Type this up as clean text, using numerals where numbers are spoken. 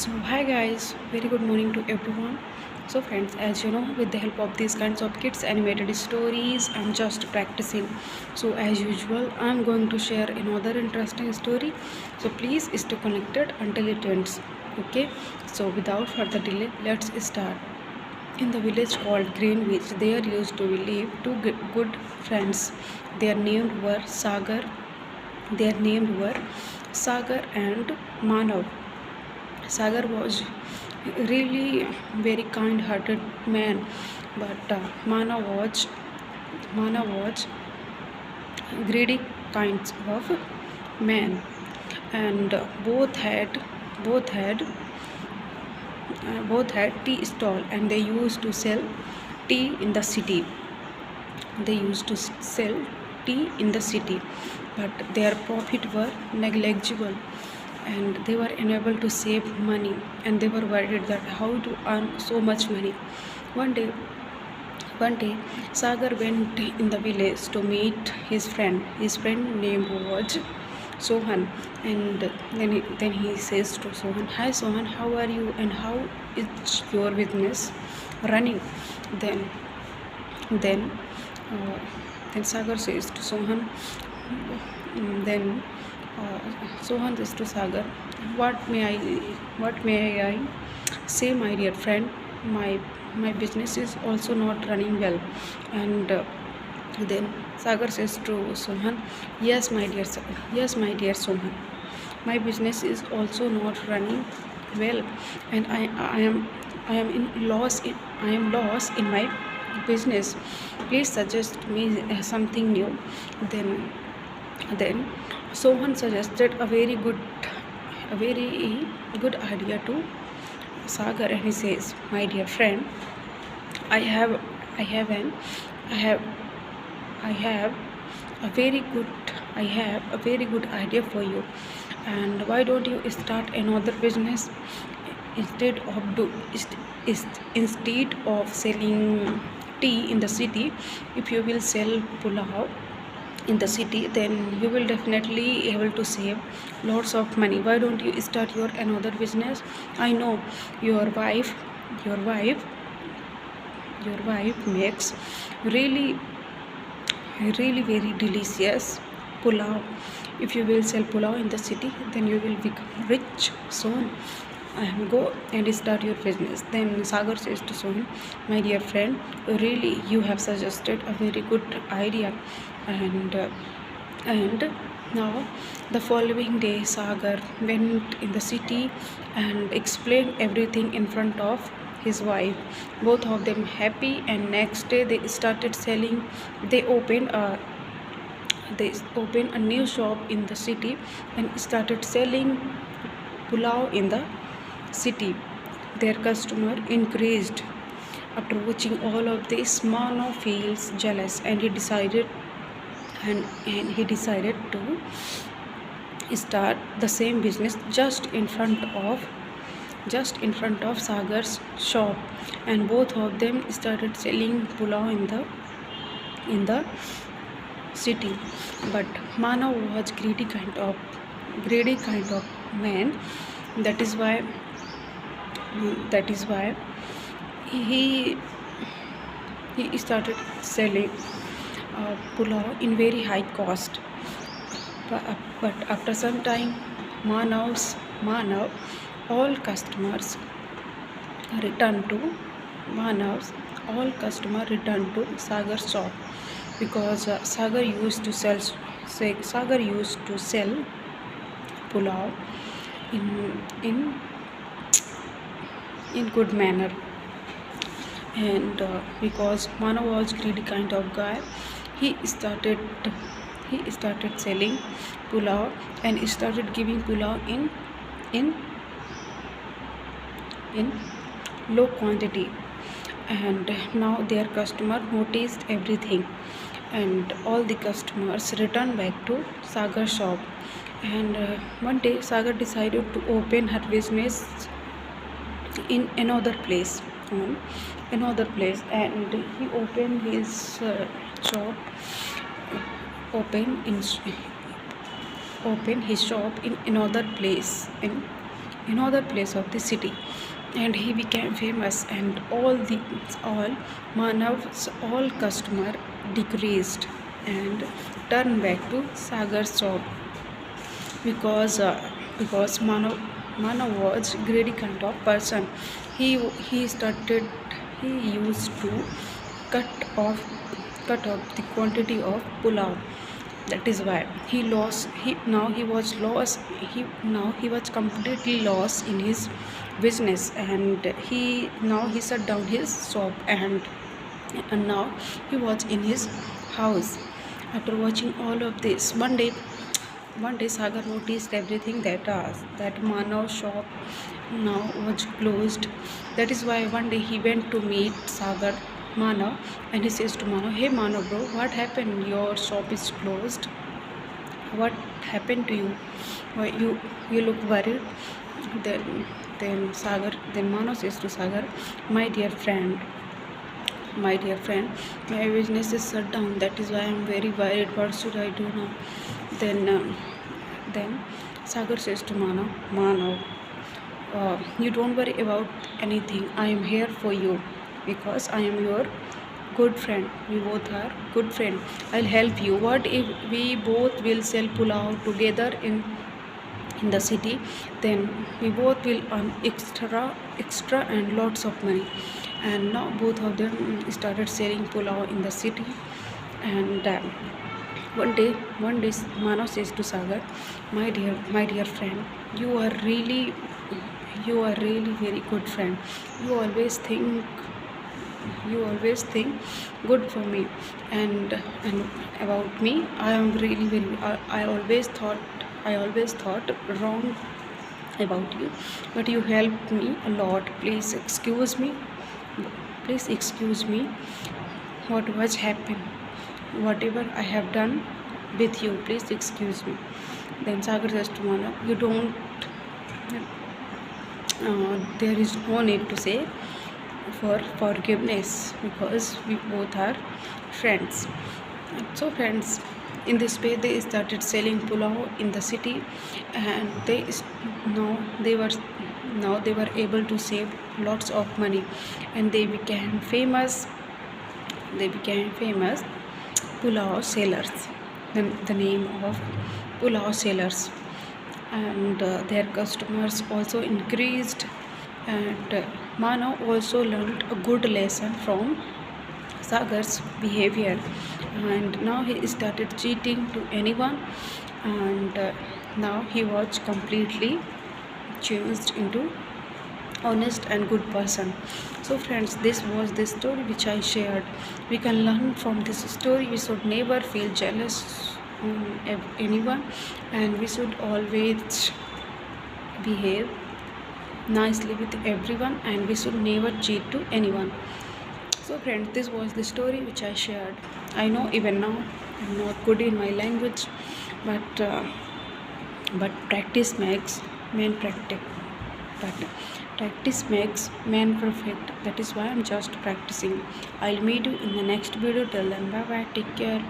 So hi guys, very good morning to everyone. So friends, as you know, with the help of these kinds of kids animated stories, I'm just practicing. So as usual, I'm going to share another interesting story. So please stay connected until it ends. Okay. So without further delay, let's start. In the village called Greenwich, there used to live two good friends. Their names were Sagar. Their names were Sagar and Manav. Sagar was really very kind-hearted man, but Mana was greedy kinds of man, and both had both had tea stall, and they used to sell tea in the city. They used to sell tea in the city, but their profit were negligible and they were unable to save money, and they were worried that how to earn so much money. One day, one day, Sagar went in the village to meet his friend. His friend name was Sohan, and then he says to Sohan, "Hi Sohan, how are you? And how is your business running?" Then, then, uh, then Sagar says to Sohan, then Sohan says to Sagar, "What may I, what may I say, my dear friend? My business is also not running well." And then Sagar says to Sohan, yes, my dear Sohan, my business is also not running well, and I am in loss. I am lost in my business. Please suggest me something new." Then then Sohan suggested a very good idea to Sagar, and he says, "My dear friend, I have I have an I have I have a very good I have a very good idea for you. And why don't you start another business instead of instead of selling tea in the city? If you will sell pulav in the city, then you will definitely able to save lots of money. Why don't you start your another business? I know your wife your wife your wife makes really really very delicious pulav. If you will sell pulav in the city, then you will become rich soon, and go and start your business." Then Sagar says to Sohan, "My dear friend, really you have suggested a very good idea." And and now the following day, Sagar went in the city and explained everything in front of his wife. Both of them happy, and next day they started selling. They opened a they opened a new shop in the city and started selling pulav in the city. Their customer increased. After watching all of this, Mano feels jealous, and he decided to start the same business just in front of Sagar's shop, and both of them started selling pulav in the city. But Manav was greedy kind of man. That is why that is why he he started selling pulav in very high cost. But after some time, Manav all customers returned to Manav's all customer returned to Sagar's shop, because Sagar used to sell pulav in in in good manner. And because Manav was greedy kind of guy, he started he started selling pulav and started giving pulav in in low quantity. And now their customer noticed everything, and all the customers returned back to Sagar shop. And one day Sagar decided to open her business in another place, and he opened his shop open in open his shop in another place another place of the city, and he became famous, and all Manav's all customer decreased and turned back to Sagar's shop because Manav was greedy kind of person. He started he used to cut off cut off the quantity of pulav. That is why he lost. He was lost. He was completely lost in his business, and he shut down his shop, and now he was in his house. After watching all of this, one day Sagar noticed everything that Manav shop now was closed. That is why one day he went to meet Sagar, Manav, and he says to Manav, "Hey Manav bro, what happened? Your shop is closed. What happened to you? Why you look worried?" Then then Manav says to Sagar, my dear friend, my business is shut down. That is why I am very worried. What should I do now?" Then then Sagar says to Manav, you don't worry about anything. I am here for you because I am your good friend. We both are good friend. I'll help you. What if we both will sell pulao together in the city? Then we both will earn extra and lots of money. And now both of them started selling pulao in the city. And one day Manav says to Sagar, my dear friend, you are really very good friend. You always think good for me, and about me. I am really very. I always thought wrong about you, but you helped me a lot. Please excuse me. Please excuse me. What was happened? Whatever I have done with you, please excuse me. Then Sagar says to Manav, you don't. There is no need to say for forgiveness because we both are friends. So friends, in this way they started selling pulao in the city, and now they were now they were able to save lots of money, and they became famous. Pulao sellers. The name of pulao sellers, and their customers also increased, and Manav also learned a good lesson from Sagar's behavior, and now he started cheating to anyone, and now he was completely changed into honest and good person. So friends, this was the story which I shared. We can learn from this story. We should never feel jealous on anyone, and we should always behave nicely with everyone, and we should never cheat to anyone. So friends, this was the story which I shared. I know even now I'm not good in my language, but practice makes man practice makes man perfect. That is why I'm just practicing. I'll meet you in the next video. Till then, bye bye, take care.